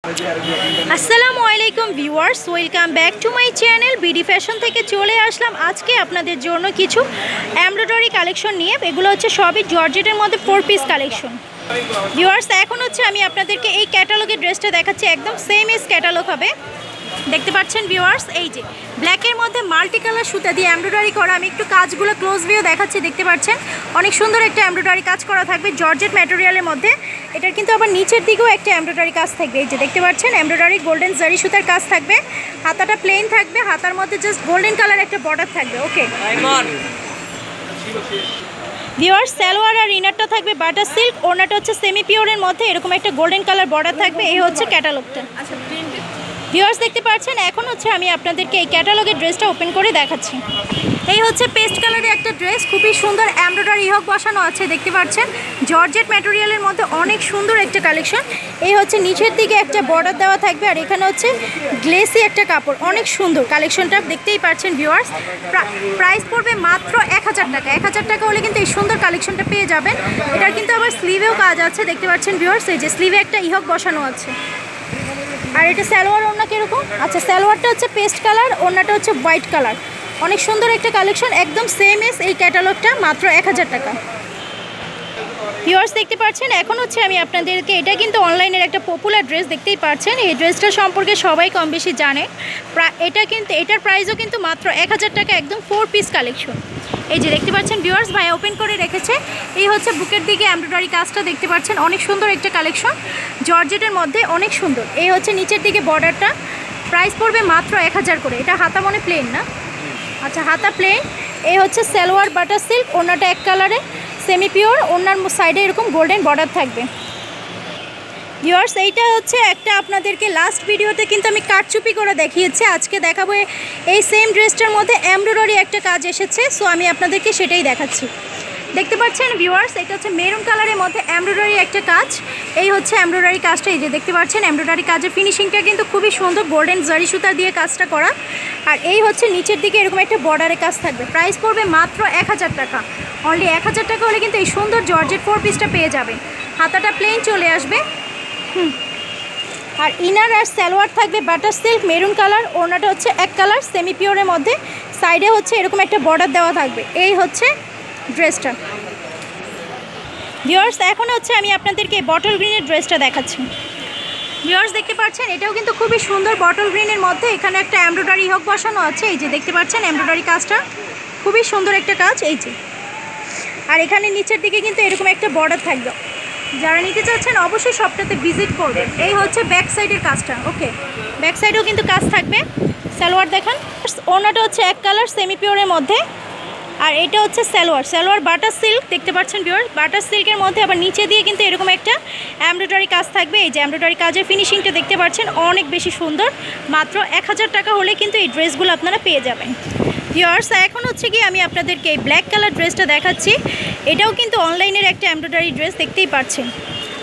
আসসালামু আলাইকুম viewers, welcome back to my channel BD fashion থেকে চলে আসলাম আজকে আপনাদের জন্য কিছু এমব্রয়ডারি কালেকশন নিয়ে। এগুলো হচ্ছে সবই জর্জেটের মধ্যে 4 পিস কালেকশন। ভিউয়ার্স, এখন হচ্ছে আমি আপনাদেরকে এই ক্যাটালগের ড্রেসটা দেখাচ্ছি, একদম সেম এস ক্যাটালগ হবে। দেখতে পাচ্ছেন ভিউয়ার্স, এই যে ব্ল্যাকের মধ্যে মাল্টি কালার সুতা দিয়ে এমব্রয়ডারি করা। আমি একটু কাজগুলো ক্লোজ ভিউ দেখাচ্ছি। দেখতে পাচ্ছেন অনেক সুন্দর একটা এমব্রয়ডারি কাজ করা থাকবে জর্জেট ম্যাটেরিয়ালের মধ্যে। এটার কিন্তু আবার নিচের দিকেও একটা এমব্রয়ডারি কাজ থাকবে। এই যে দেখতে পাচ্ছেন এমব্রয়ডারি গোল্ডেন জারি সুতার কাজ থাকবে। হাতাটা প্লেন থাকবে, হাতার মধ্যে জাস্ট গোল্ডেন কালার একটা বর্ডার থাকবে। ওকে ভিউয়ার্স, সালোয়ার আর ইনারটা থাকবে বাটার সিল্ক, ওড়নাটা হচ্ছে সেমি পিওরের মধ্যে এরকম একটা গোল্ডেন কালার বর্ডার থাকবে। এই হচ্ছে ক্যাটালগটা। ভিউয়ার্স দেখতে পাচ্ছেন, এখন হচ্ছে আমি আপনাদেরকে এই ক্যাটালগের ড্রেসটা ওপেন করে দেখাচ্ছি। এই হচ্ছে পেস্ট কালারের একটা ড্রেস, খুবই সুন্দর এমব্রয়ডারি হক বসানো আছে। দেখতে পাচ্ছেন জর্জেট ম্যাটেরিয়ালের মধ্যে অনেক সুন্দর একটা কালেকশন। এই হচ্ছে নিচের দিকে একটা বর্ডার দেওয়া থাকবে, আর এখানে হচ্ছে গ্লেসি একটা কাপড়। অনেক সুন্দর কালেকশনটা, দেখতেই পাচ্ছেন ভিউয়ার্স। প্রাইস পড়বে মাত্র 1000 টাকা। 1000 টাকা হলে কিন্তু এই সুন্দর কালেকশনটা পেয়ে যাবেন। এটার কিন্তু আবার স্লিভেও কাজ আছে। দেখতে পাচ্ছেন ভিউয়ার্স, এই যে স্লিভে একটা ইহক বসানো আছে। আর এটা সালোয়ার ওড়না কীরকম? আচ্ছা, সালোয়ারটা হচ্ছে পেস্ট কালার, ওড়নাটা হচ্ছে হোয়াইট কালার। অনেক সুন্দর একটা কালেকশন, একদম সেম এস এই ক্যাটালগটা, মাত্র 1000 টাকা। ভিউয়ার্স দেখতে পাচ্ছেন, এখন হচ্ছে আমি আপনাদেরকে, এটা কিন্তু অনলাইনের একটা পপুলার ড্রেস। দেখতেই পাচ্ছেন এই ড্রেসটা সম্পর্কে সবাই কম বেশি জানে। এটা কিন্তু এটার প্রাইসও কিন্তু মাত্র 1000 টাকা, একদম 4 পিস কালেকশন। এই যে দেখতে পাচ্ছেন ভিউয়ার্স, ভাই ওপেন করে রেখেছে। এই হচ্ছে বুকের দিকে এমব্রয়ডারি কাজটা, দেখতে পাচ্ছেন অনেক সুন্দর একটা কালেকশন জর্জেটের মধ্যে, অনেক সুন্দর। এই হচ্ছে নিচের দিকে বর্ডারটা, প্রাইস পড়বে মাত্র 1000 করে। এটা হাতা মনে প্লেন না? আচ্ছা, হাতা প্লেন। এই হচ্ছে সালোয়ার বাটার সিল্ক, ওড়নাটা এক কালারে সেমি পিওর, ওড়নার সাইডে এরকম গোল্ডেন বর্ডার থাকবে। ভিউয়ার্স, এইটা হচ্ছে একটা আপনাদেরকে লাস্ট ভিডিওতে কিন্তু আমি কাটচুপি করে দেখিয়েছি। আজকে দেখাবো এই সেম ড্রেসটার মধ্যে এমব্রয়ডারি একটা কাজ এসেছে, সো আমি আপনাদেরকে সেটাই দেখাচ্ছি। দেখতে পাচ্ছেন ভিউয়ার্স, এটা হচ্ছে মেরুন কালারের মধ্যে এমব্রয়ডারি একটা কাজ। এই হচ্ছে এমব্রয়ডারি কাজটা। এই যে দেখতে পাচ্ছেন এমব্রয়ডারি কাজের ফিনিশিংটা কিন্তু খুবই সুন্দর, গোল্ডেন জারি সুতা দিয়ে কাজটা করা। আর এই হচ্ছে নিচের দিকে এরকম একটা বর্ডারের কাজ থাকবে। প্রাইস পড়বে মাত্র 1000 টাকা। অনলি 1000 টাকা হলে কিন্তু এই সুন্দর জর্জেট 4 পিসটা পেয়ে যাবেন। হাতাটা প্লেন চলে আসবে। আর ইনার আর সালোয়ার থাকবে বাটার সিল্ক মেরুন কালার, ওড়নাটা হচ্ছে এক কালার সেমি পিওরের মধ্যে, সাইডে হচ্ছে এরকম একটা বর্ডার দেওয়া থাকবে। এই হচ্ছে ড্রেসটা। ভিউয়ার্স, এখন হচ্ছে আমি আপনাদেরকে বটল গ্রিনের ড্রেসটা দেখাচ্ছি। ভিউয়ার্স দেখতে পাচ্ছেন, এটাও কিন্তু খুবই সুন্দর বটল গ্রিনের মধ্যে। এখানে একটা এমব্রয়ডারি হক বসানো আছে। এই যে দেখতে পাচ্ছেন এমব্রয়ডারি কাজটা খুবই সুন্দর একটা কাজ। এই যে, আর এখানে নিচের দিকে কিন্তু এরকম একটা বর্ডার থাকবে। যারা নিতে চাচ্ছেন অবশ্যই শপটাতে ভিজিট করবেন। এই হচ্ছে ব্যাক সাইডের কাজটা। ওকে, ব্যাক সাইডেও কিন্তু কাজ থাকবে। সালোয়ার দেখান। ওড়নাটা হচ্ছে এক কালার সেমি পিওরের মধ্যে, আর এটা হচ্ছে সালোয়ার বাটার সিল্ক। দেখতে পাচ্ছেন ভিউয়ার্স, বাটার সিল্কের মধ্যে আবার নিচে দিয়ে কিন্তু এরকম একটা এমব্রয়ডারি কাজ থাকবে। এই যে এমব্রয়ডারি কাজের ফিনিশিংটা দেখতে পাচ্ছেন অনেক বেশি সুন্দর। মাত্র 1000 টাকা হলে কিন্তু এই ড্রেসগুলো আপনারা পেয়ে যাবেন। ভিউয়ার্স, এখন হচ্ছে কি আমি আপনাদেরকে এই ব্ল্যাক কালার ড্রেসটা দেখাচ্ছি। এটাও কিন্তু অনলাইনের একটা এমব্রয়ডারি ড্রেস, দেখতেই পাচ্ছেন।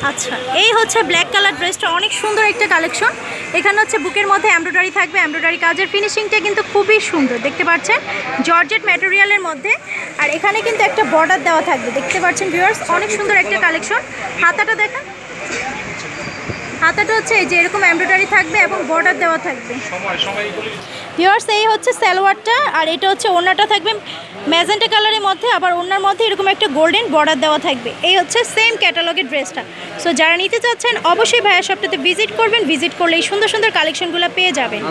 আচ্ছা, এই হচ্ছে ব্ল্যাক কালার ড্রেসটা, অনেক সুন্দর একটা কালেকশন। এখানে হচ্ছে বুকের মধ্যে এমব্রয়ডারি থাকবে। এমব্রয়ডারি কাজের ফিনিশিংটা কিন্তু খুবই সুন্দর, দেখতে পাচ্ছেন জর্জেট ম্যাটেরিয়ালের মধ্যে। আর এখানে কিন্তু একটা বর্ডার দেওয়া থাকবে। দেখতে পাচ্ছেন ভিউয়ার্স, অনেক সুন্দর একটা কালেকশন। হাতাটা দেখান। হাতাটা হচ্ছে এই যে এরকম এমব্রয়ডারি থাকবে এবং বর্ডার দেওয়া থাকবে। ভিউয়ার্স, এই হচ্ছে সালোয়ারটা, আর এটা হচ্ছে ওড়নাটা থাকবে ম্যাজেন্টা কালারের মধ্যে, আবার ওড়নার মধ্যে এরকম একটা গোল্ডেন বর্ডার দেওয়া থাকবে। এই হচ্ছে সেম ক্যাটালগের ড্রেসটা। সো যারা নিতে চাচ্ছেন অবশ্যই ভাইয়ার শপটাতে ভিজিট করবেন। ভিজিট করলে এই সুন্দর সুন্দর কালেকশনগুলো পেয়ে যাবেন।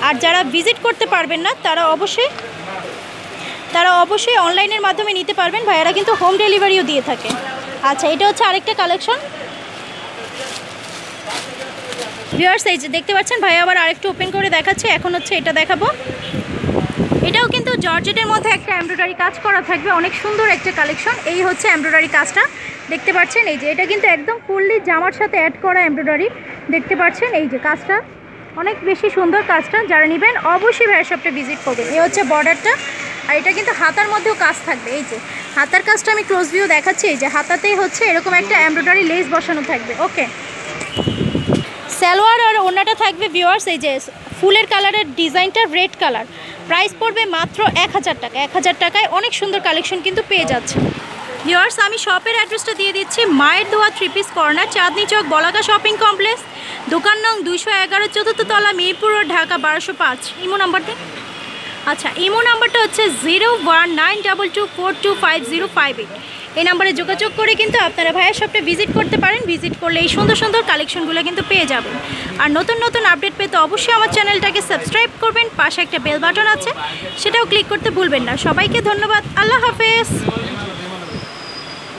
আর যারা ভিজিট করতে পারবেন না তারা অবশ্যই অনলাইনের মাধ্যমে নিতে পারবেন। ভাইয়ারা কিন্তু হোম ডেলিভারিও দিয়ে থাকে। আচ্ছা, এটা হচ্ছে আরেকটা কালেকশন। ভিউয়ার্স, এই যে দেখতে পাচ্ছেন ভাইয়া আবার আরেকটু ওপেন করে দেখাচ্ছে। এখন হচ্ছে এটা দেখাবো। এটাও কিন্তু জর্জেটের মধ্যে একটা এমব্রয়ডারি কাজ করা থাকবে, অনেক সুন্দর একটা কালেকশন। এই হচ্ছে এমব্রয়ডারি কাজটা, দেখতে পাচ্ছেন। এই যে এটা কিন্তু একদম ফুললি জামার সাথে অ্যাড করা এমব্রয়ডারি, দেখতে পাচ্ছেন। এই যে কাজটা অনেক বেশি সুন্দর কাজটা। যারা নেবেন অবশ্যই ভাইয়ের শপটা ভিজিট করবেন। এই হচ্ছে বর্ডারটা, আর এটা কিন্তু হাতার মধ্যেও কাজ থাকবে। এই যে হাতার কাজটা আমি ক্লোজ ভিউ দেখাচ্ছি। এই যে হাতাতেই হচ্ছে এরকম একটা এমব্রয়ডারি লেস বসানো থাকবে। ওকে, সালোয়ার আর ওড়নাটা থাকবে ভিউয়ার্স, এই যে ফুলের কালারের ডিজাইনটা রেড কালার। প্রাইস পড়বে মাত্র 1000 টাকা। 1000 টাকায় অনেক সুন্দর কালেকশন কিন্তু পেয়ে যাচ্ছে। ভিউয়ার্স আমি শপের অ্যাড্রেসটা দিয়ে দিচ্ছি, মায়ের দোয়া 3 পিস কর্নার, চাঁদনি চক, বলাকা শপিং কমপ্লেক্স, দোকান নং 211, 4th তলা, Mirpur road, Dhaka 1205। Imo number দিন। আচ্ছা, ইমো নাম্বারটা হচ্ছে 0192242505। এই নাম্বারে যোগাযোগ করে কিন্তু আপনারা ভাইয়ের শপটা ভিজিট করতে পারেন। ভিজিট করলে এই সুন্দর সুন্দর কালেকশনগুলো কিন্তু পেয়ে যাবেন। আর নতুন নতুন আপডেট পেতে অবশ্যই আমার চ্যানেলটাকে সাবস্ক্রাইব করবেন, পাশে একটা বেল বাটন আছে সেটাও ক্লিক করতে ভুলবেন না। সবাইকে ধন্যবাদ, আল্লাহ হাফেজ।